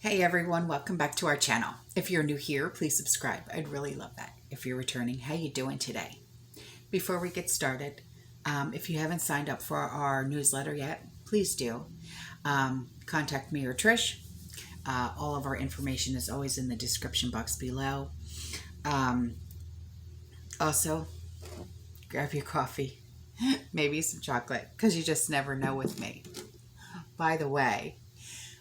Hey everyone, welcome back to our channel. If you're new here, please subscribe. I'd really love that. If you're returning, how you doing today? Before we get started, if you haven't signed up for our newsletter yet, please do. Contact me or Trish. All of our information is always in the description box below. Also, grab your coffee, maybe some chocolate, because you just never know with me. By the way,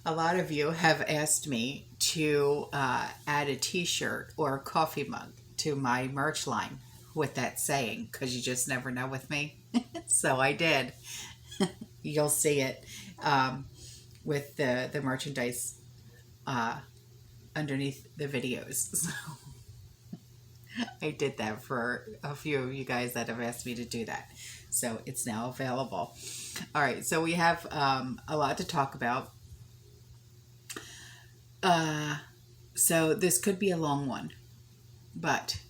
a lot of you have asked me to add a t-shirt or a coffee mug to my merch line with that saying, because you just never know with me. So I did. You'll see it with the merchandise underneath the videos. So I did that for a few of you guys that have asked me to do that. So it's now available. All right, so we have a lot to talk about. So this could be a long one, but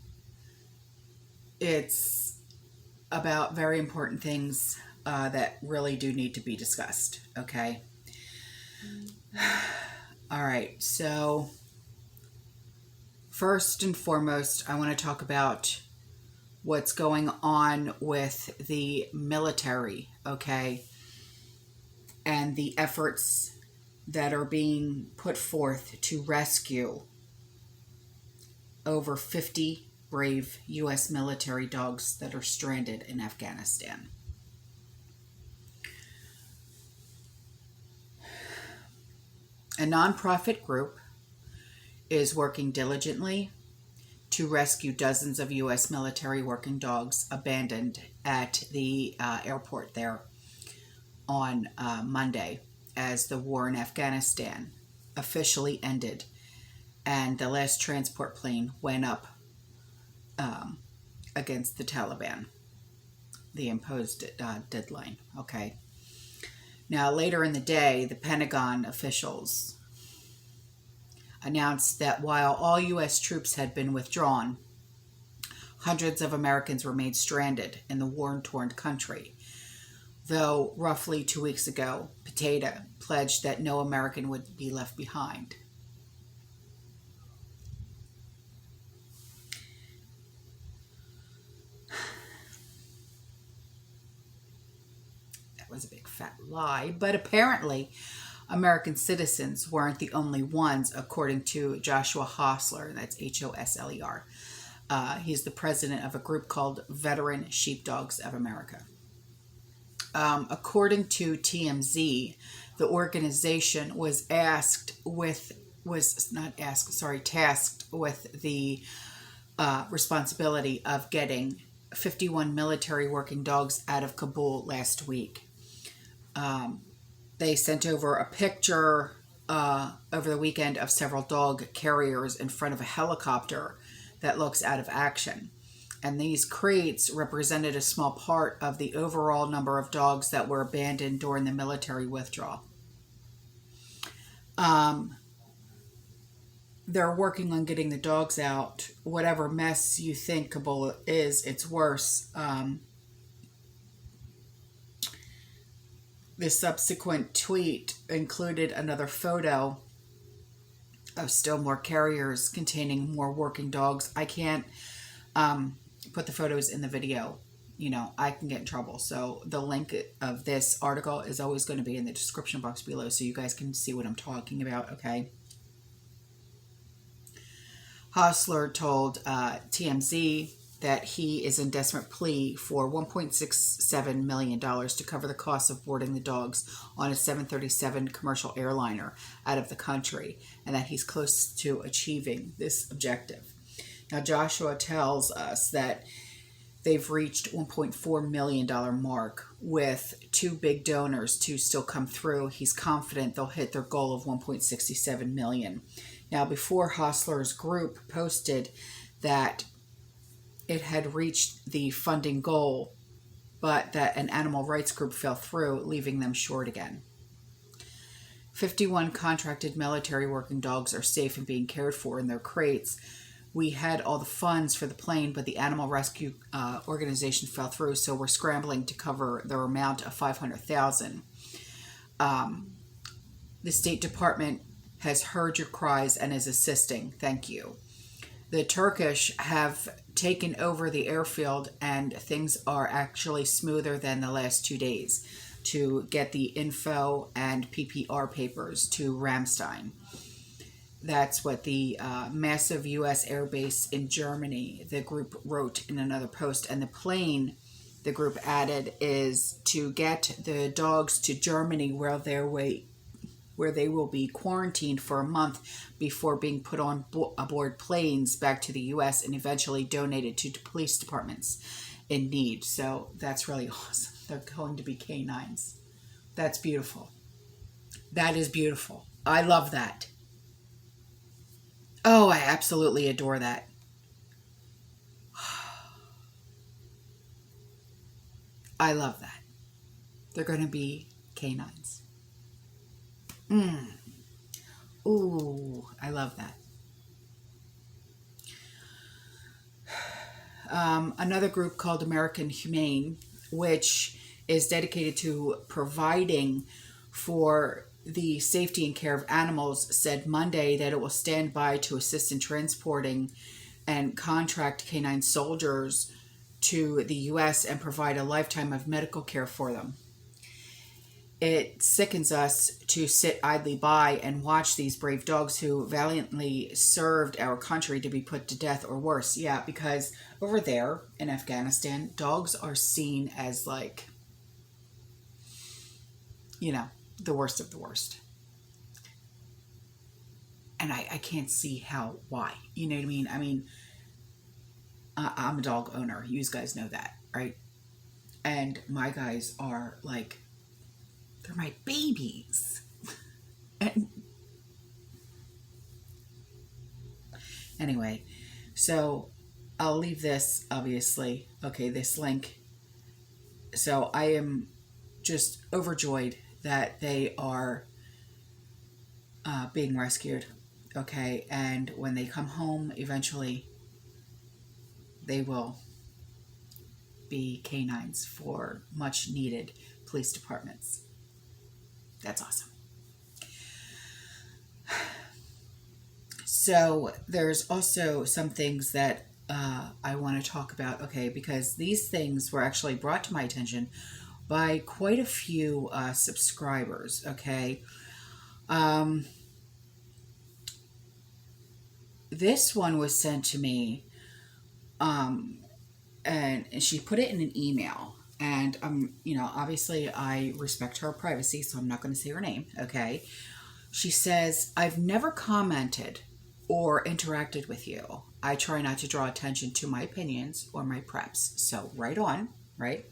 it's about very important things that really do need to be discussed, okay? All right, so first and foremost, I want to talk about what's going on with the military, okay? And the efforts that are being put forth to rescue over 50 brave U.S. military dogs that are stranded in Afghanistan. A nonprofit group is working diligently to rescue dozens of U.S. military working dogs abandoned at the airport there on Monday, as the war in Afghanistan officially ended and the last transport plane went up against the Taliban, the imposed deadline. Okay. Now, later in the day, the Pentagon officials announced that while all U.S. troops had been withdrawn, hundreds of Americans remained stranded in the war-torn country. Though roughly 2 weeks ago, Potato pledged that no American would be left behind. That was a big fat lie, but apparently American citizens weren't the only ones, according to Joshua Hosler, that's Hosler. He's the president of a group called Veteran Sheepdogs of America. According to TMZ, the organization was tasked with the responsibility of getting 51 military working dogs out of Kabul last week. They sent over a picture over the weekend of several dog carriers in front of a helicopter that looks out of action. And these crates represented a small part of the overall number of dogs that were abandoned during the military withdrawal. They're working on getting the dogs out. Whatever mess you think Kabul is, it's worse. The subsequent tweet included another photo of still more carriers containing more working dogs. I can't put the photos in the video. You know, I can get in trouble. So the link of this article is always going to be in the description box below so you guys can see what I'm talking about, okay? Hosler told TMZ that he is in desperate plea for $1.67 million to cover the cost of boarding the dogs on a 737 commercial airliner out of the country, and that he's close to achieving this objective. Now, Joshua tells us that they've reached $1.4 million mark with two big donors to still come through. He's confident they'll hit their goal of $1.67 million. Now, before Hosler's group posted that it had reached the funding goal, but that an animal rights group fell through, leaving them short again. 51 contracted military working dogs are safe and being cared for in their crates. We had all the funds for the plane, but the animal rescue organization fell through, so we're scrambling to cover the amount of $500,000. The State Department has heard your cries and is assisting. Thank you. The Turkish have taken over the airfield, and things are actually smoother than the last 2 days to get the info and PPR papers to Ramstein. That's what the massive U.S. airbase in Germany, the group wrote in another post. And the plane the group added is to get the dogs to Germany, where they will be quarantined for a month before being put on aboard planes back to the U.S. and eventually donated to police departments in need. So that's really awesome. They're going to be canines. That's beautiful. That is beautiful. I love that. Oh, I absolutely adore that. I love that. They're going to be canines. Ooh, I love that. Another group called American Humane, which is dedicated to providing for the safety and care of animals, said Monday that it will stand by to assist in transporting and contract canine soldiers to the U.S. and provide a lifetime of medical care for them. It sickens us to sit idly by and watch these brave dogs who valiantly served our country to be put to death or worse. Yeah, because over there in Afghanistan, dogs are seen as like, the worst of the worst. And I can't see why. You know what I mean? I mean, I'm a dog owner. You guys know that, right? And my guys are like, they're my babies. And anyway, so I'll leave this, obviously. Okay, this link. So I am just overjoyed that they are being rescued. Okay, and when they come home, eventually, they will be canines for much needed police departments. That's awesome. So there's also some things that I want to talk about, okay, because these things were actually brought to my attention by quite a few subscribers, okay. This one was sent to me, and she put it in an email. And, obviously I respect her privacy, so I'm not going to say her name, okay? She says, I've never commented or interacted with you. I try not to draw attention to my opinions or my preps. So, right on, right?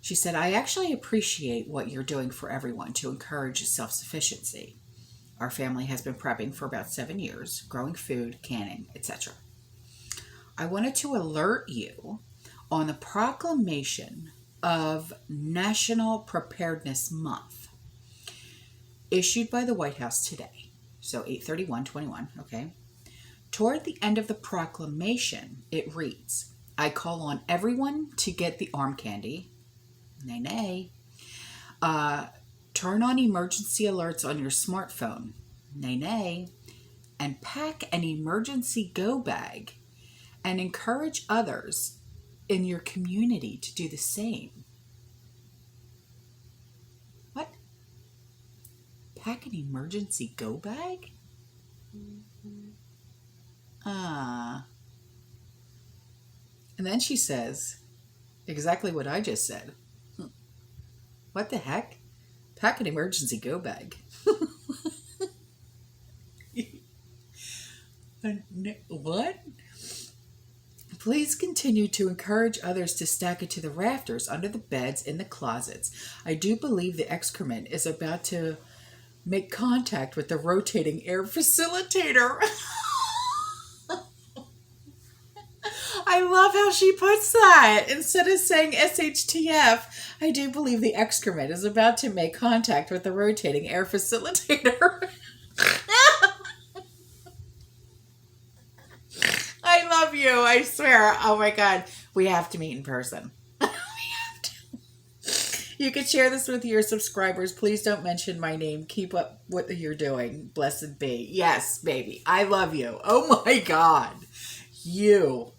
She said, I actually appreciate what you're doing for everyone to encourage self-sufficiency. Our family has been prepping for about 7 years, growing food, canning, etc. I wanted to alert you on the proclamation of National Preparedness Month issued by the White House today. So 8/31/21, okay? Toward the end of the proclamation, it reads, I call on everyone to get the arm candy. Nay, nay. Turn on emergency alerts on your smartphone. Nay, nay. And pack an emergency go bag and encourage others in your community to do the same. What? Pack an emergency go bag? And then she says exactly what I just said. What the heck? Pack an emergency go bag. What? Please continue to encourage others to stack it to the rafters, under the beds, in the closets. I do believe the excrement is about to make contact with the rotating air facilitator. I love how she puts that. Instead of saying SHTF, I do believe the excrement is about to make contact with the rotating air facilitator. I love you. I swear. Oh my God. We have to meet in person. We have to. You can share this with your subscribers. Please don't mention my name. Keep up what you're doing. Blessed be. Yes, baby. I love you. Oh my God. You.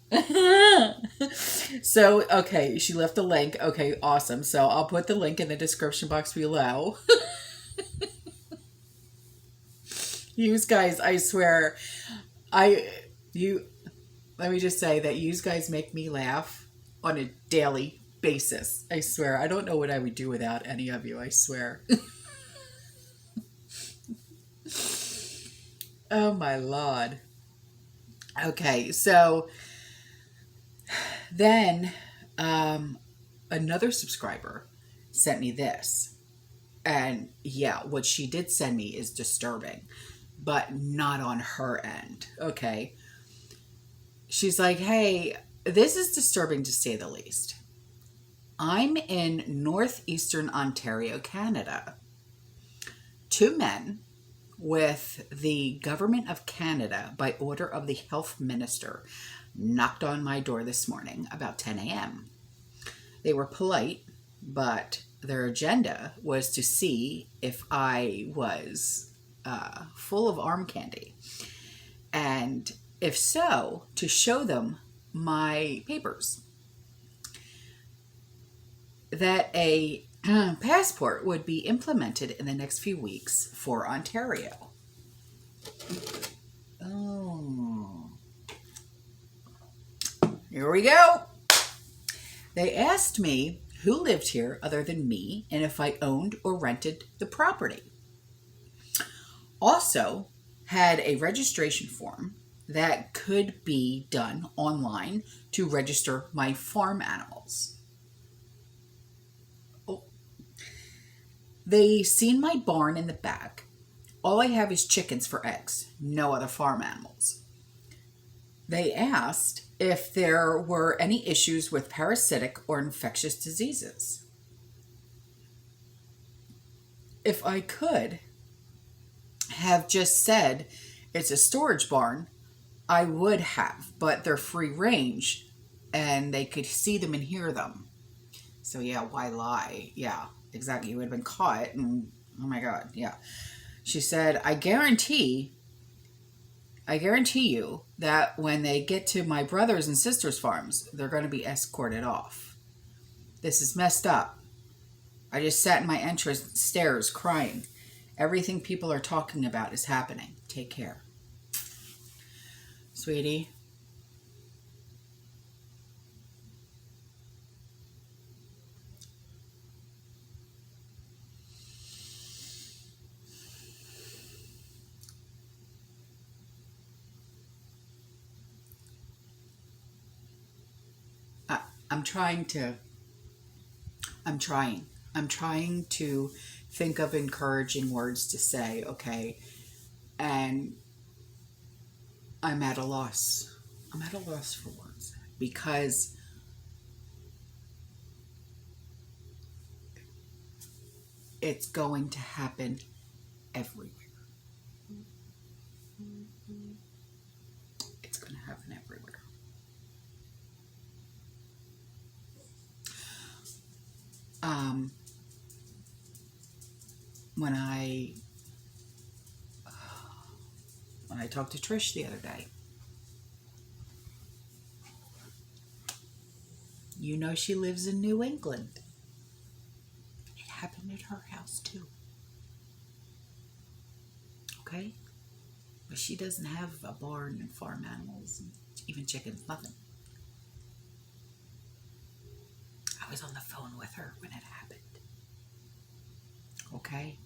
So, okay, she left the link. Okay, awesome. So I'll put the link in the description box below. You guys, I swear, let me just say that you guys make me laugh on a daily basis. I swear. I don't know what I would do without any of you. I swear. Oh my Lord. Okay, so then another subscriber sent me this. And yeah, what she did send me is disturbing, but not on her end. Okay. She's like, hey, this is disturbing to say the least. I'm in northeastern Ontario, Canada. Two men with the Government of Canada, by order of the Health Minister, knocked on my door this morning about 10 a.m. They were polite, but their agenda was to see if I was full of arm candy. And if so, to show them my papers. That a passport would be implemented in the next few weeks for Ontario. Oh. Here we go. They asked me who lived here other than me and if I owned or rented the property. Also, had a registration form that could be done online to register my farm animals. Oh. They seen my barn in the back. All I have is chickens for eggs, no other farm animals. They asked if there were any issues with parasitic or infectious diseases. If I could have just said it's a storage barn, I would have, but they're free range and they could see them and hear them. So yeah, why lie? Yeah, exactly. You would have been caught and oh my God, yeah. She said, I guarantee you that when they get to my brothers and sisters' farms, they're going to be escorted off. This is messed up. I just sat in my entrance stairs crying. Everything people are talking about is happening. Take care. Sweetie. I'm trying to think of encouraging words to say, okay? And I'm at a loss. I'm at a loss for words because it's going to happen everywhere. It's going to happen everywhere. When I talked to Trish the other day, you know she lives in New England. It happened at her house too. Okay? But she doesn't have a barn and farm animals and even chickens, nothing. I was on the phone with her when it happened. Okay?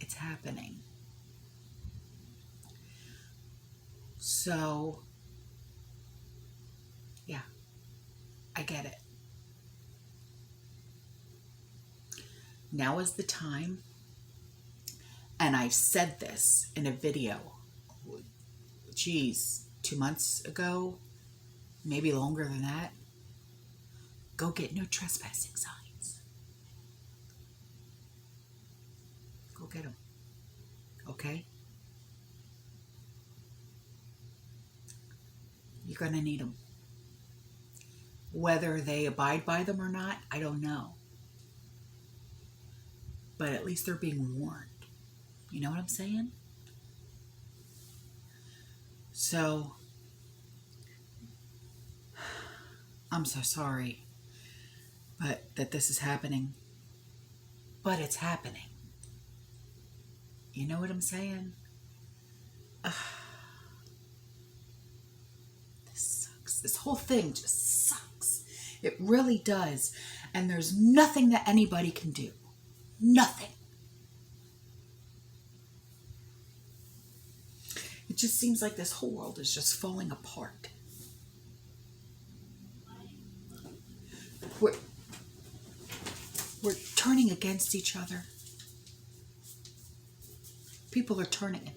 It's happening. So, yeah, I get it. Now is the time, and I said this in a video, 2 months ago, maybe longer than that. Go get no trespassing signs. Go get them. Okay? You're going to need them. Whether they abide by them or not, I don't know. But at least they're being warned. You know what I'm saying? So, I'm so sorry that this is happening. But it's happening. You know what I'm saying? This sucks. This whole thing just sucks. It really does. And there's nothing that anybody can do. Nothing. It just seems like this whole world is just falling apart. We're turning against each other. People are turning.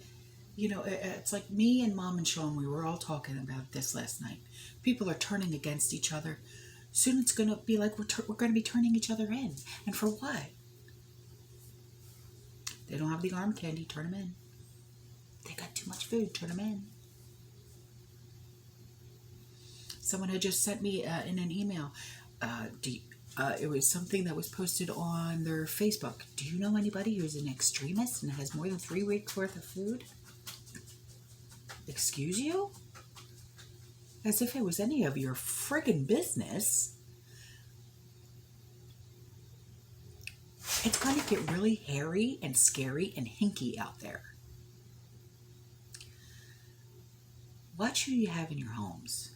You know, it's like me and Mom and Sean, we were all talking about this last night. People are turning against each other. Soon it's going to be like we're going to be turning each other in. And for what? They don't have the arm candy, turn them in. They got too much food, turn them in. Someone had just sent me in an email. It was something that was posted on their Facebook. Do you know anybody who's an extremist and has more than 3 weeks worth of food? Excuse you? As if it was any of your friggin' business. It's going to get really hairy and scary and hinky out there. Watch who you have in your homes.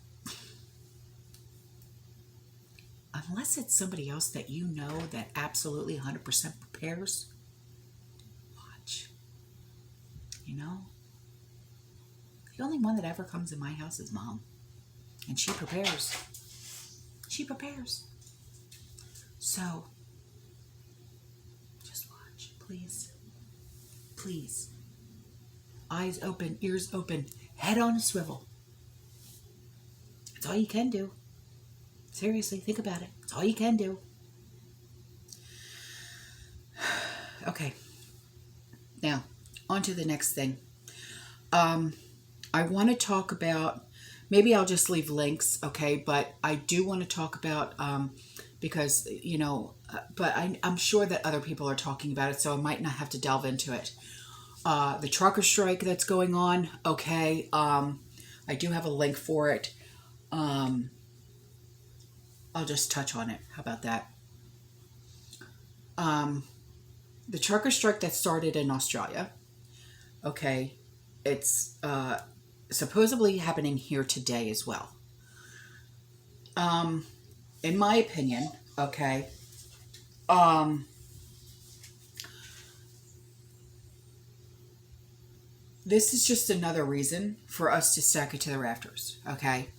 Unless it's somebody else that you know that absolutely 100% prepares, watch. You know? The only one that ever comes in my house is Mom. And she prepares. She prepares. So, just watch, please. Please. Eyes open, ears open, head on a swivel. That's all you can do. Seriously, think about it. It's all you can do. Okay. Now, on to the next thing. I want to talk about, maybe I'll just leave links, okay? But I do want to talk about, because, you know, but I'm sure that other people are talking about it, so I might not have to delve into it. The trucker strike that's going on, okay? I do have a link for it. I'll just touch on it. How about that? The trucker strike that started in Australia, okay, it's supposedly happening here today as well. In my opinion, okay, this is just another reason for us to stack it to the rafters, okay?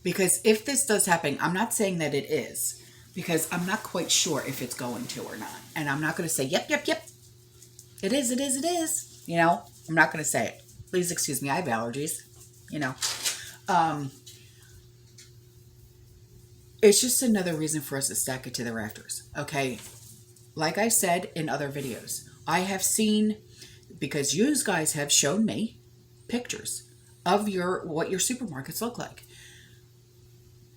Because if this does happen, I'm not saying that it is, because I'm not quite sure if it's going to or not. And I'm not going to say, yep. It is. You know, I'm not going to say it. Please excuse me, I have allergies, you know. It's just another reason for us to stack it to the rafters, okay? Like I said in other videos, I have seen, because you guys have shown me pictures of what your supermarkets look like.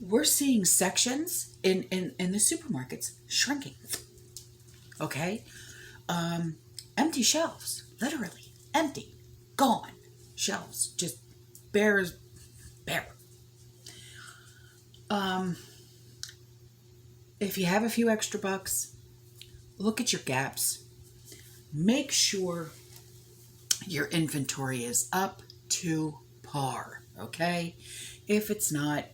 We're seeing sections in the supermarkets shrinking. Okay? Empty shelves. Literally. Empty. Gone. Shelves. Just bare. If you have a few extra bucks, look at your gaps. Make sure your inventory is up to par. Okay? If it's not,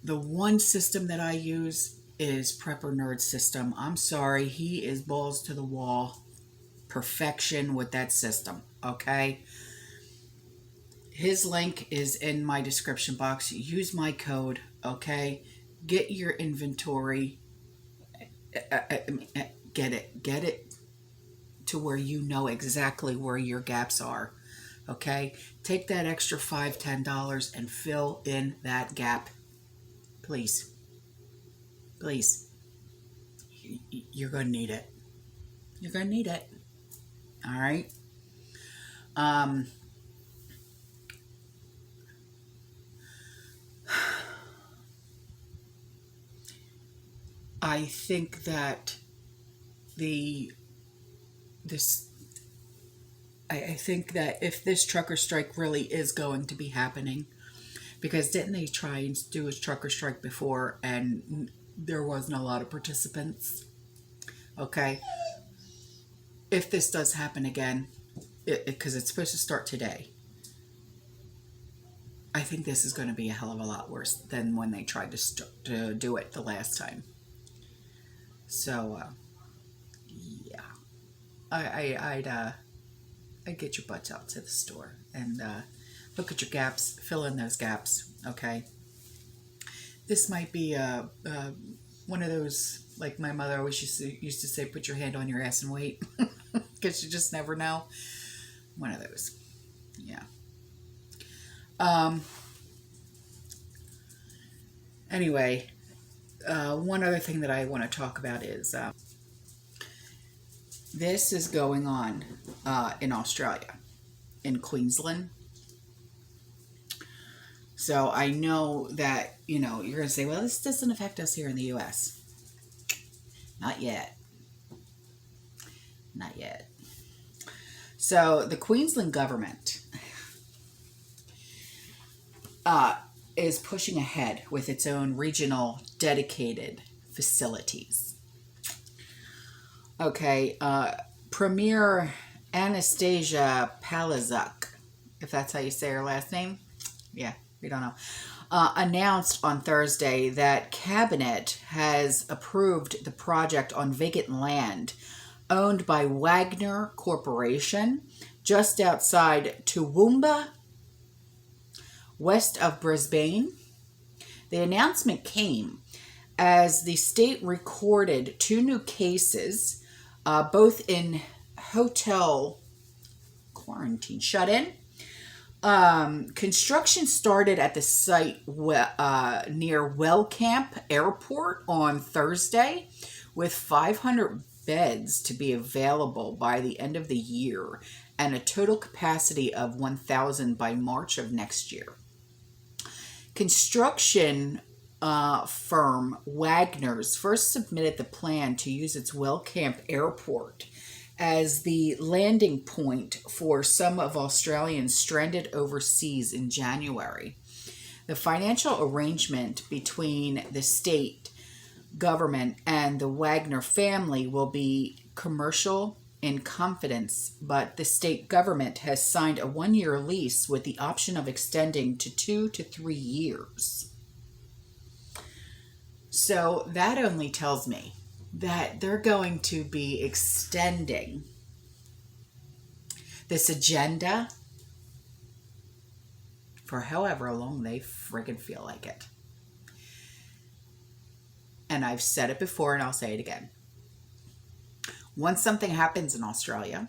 the one system that I use is Prepper Nerd system. I'm sorry, he is balls to the wall. Perfection with that system, okay? His link is in my description box. Use my code, okay? Get your inventory. Get it to where you know exactly where your gaps are, okay? Take that extra $5, $10 and fill in that gap. Please. You're going to need it. You're going to need it. All right? I think that this I think that if this trucker strike really is going to be happening, because didn't they try and do a trucker strike before and there wasn't a lot of participants? Okay. If this does happen again, because it's supposed to start today, I think this is going to be a hell of a lot worse than when they tried to do it the last time. So, yeah, I'd get your butts out to the store and look at your gaps, fill in those gaps. Okay, this might be one of those, like my mother always used to say, put your hand on your ass and wait, because you just never know. One of those, yeah. Anyway, one other thing that I want to talk about is this is going on in Australia, in Queensland. So I know that, you're going to say, well, this doesn't affect us here in the U.S. Not yet. Not yet. So the Queensland government is pushing ahead with its own regional dedicated facilities. Okay, Premier Anastasia Palazuk, if that's how you say her last name. Yeah, we don't know. Announced on Thursday that Cabinet has approved the project on vacant land owned by Wagner Corporation just outside Toowoomba, west of Brisbane. The announcement came as the state recorded 2 new cases, both in hotel quarantine, shut-in. Construction started at the site near Wellcamp Airport on Thursday, with 500 beds to be available by the end of the year and a total capacity of 1,000 by March of next year. Construction firm Wagner's first submitted the plan to use its Wellcamp Airport as the landing point for some of Australians stranded overseas in January. The financial arrangement between the state government and the Wagner family will be commercial in confidence, but the state government has signed a 1-year lease with the option of extending to 2 to 3 years. So that only tells me that they're going to be extending this agenda for however long they friggin' feel like it. And I've said it before and I'll say it again. Once something happens in Australia,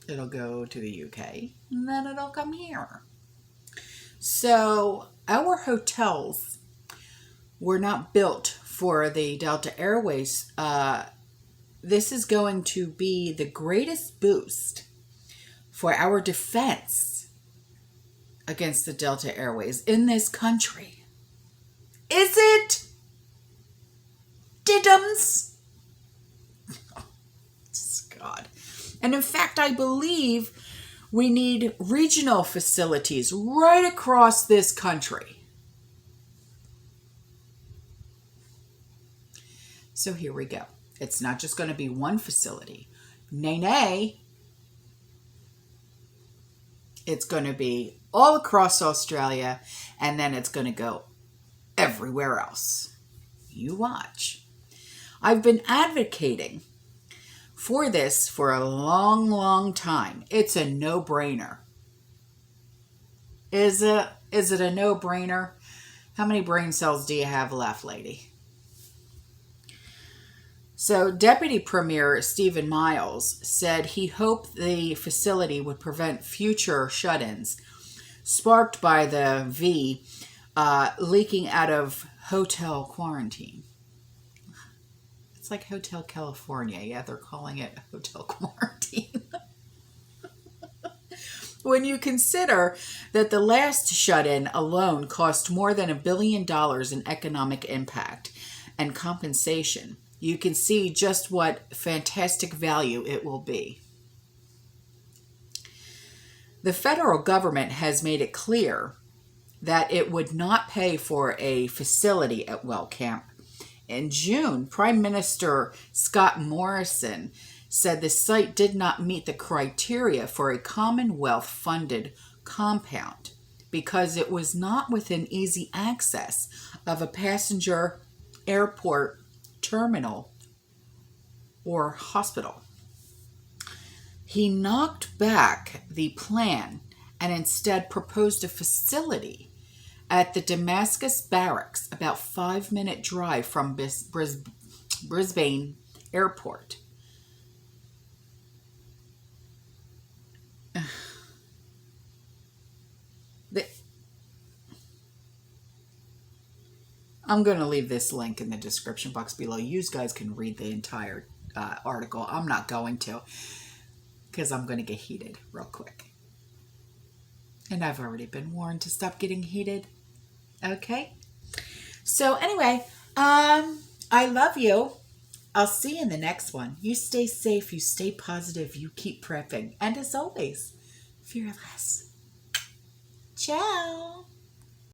it'll go to the UK and then it'll come here. So our hotels were not built for the Delta Airways. This is going to be the greatest boost for our defense against the Delta Airways in this country. Is it? Diddums? God. And in fact, I believe we need regional facilities right across this country. So here we go. It's not just going to be one facility. Nay. It's going to be all across Australia, and then it's going to go everywhere else. You watch. I've been advocating for this for a long, long time. It's a no-brainer. Is it a no-brainer? How many brain cells do you have left, lady? So Deputy Premier Stephen Miles said he hoped the facility would prevent future shut-ins sparked by the V leaking out of hotel quarantine. It's like Hotel California. Yeah, they're calling it hotel quarantine. When you consider that the last shut-in alone cost more than $1 billion in economic impact, and compensation, you can see just what fantastic value it will be. The federal government has made it clear that it would not pay for a facility at Well Camp. In June, Prime Minister Scott Morrison said the site did not meet the criteria for a Commonwealth-funded compound because it was not within easy access of a passenger airport, terminal, or hospital. He knocked back the plan and instead proposed a facility at the Damascus Barracks, about 5-minute drive from Brisbane Airport. I'm going to leave this link in the description box below. You guys can read the entire article. I'm not going to, because I'm going to get heated real quick. And I've already been warned to stop getting heated. Okay? So anyway, I love you. I'll see you in the next one. You stay safe. You stay positive. You keep prepping. And as always, fearless. Ciao.